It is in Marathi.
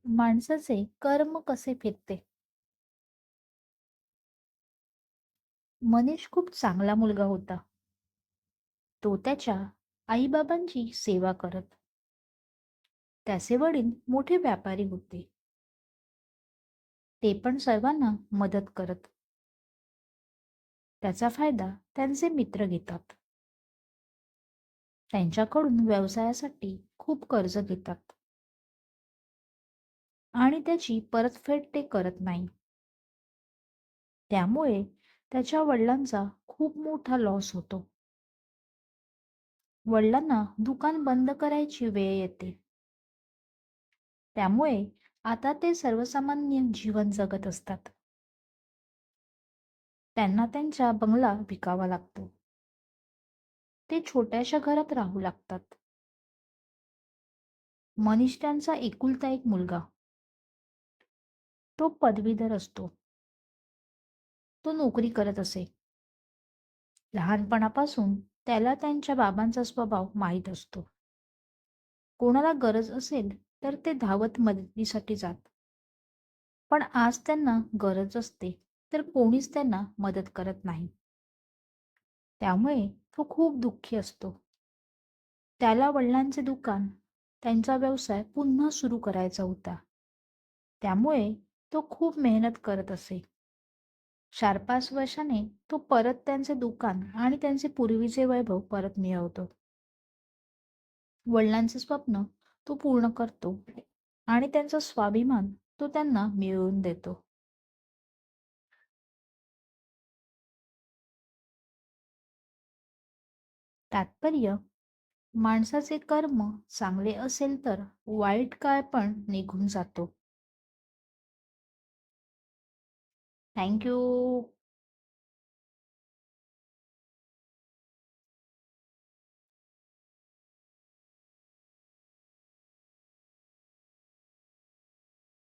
माणसाचे कर्म कसे फिरते. मनीष खूप चांगला मुलगा होता. तो त्याच्या आईबाबांची सेवा करत. त्याचे वडील मोठे व्यापारी होते. ते पण सर्वांना मदत करत. त्याचा फायदा त्यांचे मित्र घेतात. त्यांच्याकडून व्यवसायासाठी खूप कर्ज घेतात आणि त्याची परतफेड ते करत नाही. त्यामुळे त्याच्या वडिलांचा खूप मोठा लॉस होतो. वडिलांना दुकान बंद करायची वेळ येते. त्यामुळे आता ते सर्वसामान्य जीवन जगत असतात. त्यांना त्यांचा बंगला विकावा लागतो. ते छोट्याशा घरात राहू लागतात. मनीष त्यांचा एकुलता एक मुलगा. तो पदवीधर असतो. तो नोकरी करत असे. लहानपणापासून त्याला त्यांच्या बाबांचा स्वभाव माहीत असतो. कोणाला गरज असेल तर ते धावत मदतीसाठी जात. पण आज त्यांना गरज असते तर कोणीच त्यांना मदत करत नाही. त्यामुळे तो खूप दुःखी असतो. त्याला वडिलांचे दुकान, त्यांचा व्यवसाय पुन्हा सुरू करायचा होता. त्यामुळे तो खूप मेहनत करत असे. 4-5 वर्षाने तो परत त्यांचे दुकान आणि त्यांचे पूर्वीचे वैभव परत मिळवतो. वडिलांचे स्वप्न तो पूर्ण करतो आणि त्यांचा स्वाभिमान तो त्यांना मिळवून देतो. तात्पर्य: माणसाचे कर्म चांगले असेल तर वाईट काळ पण निघून जातो. Thank you.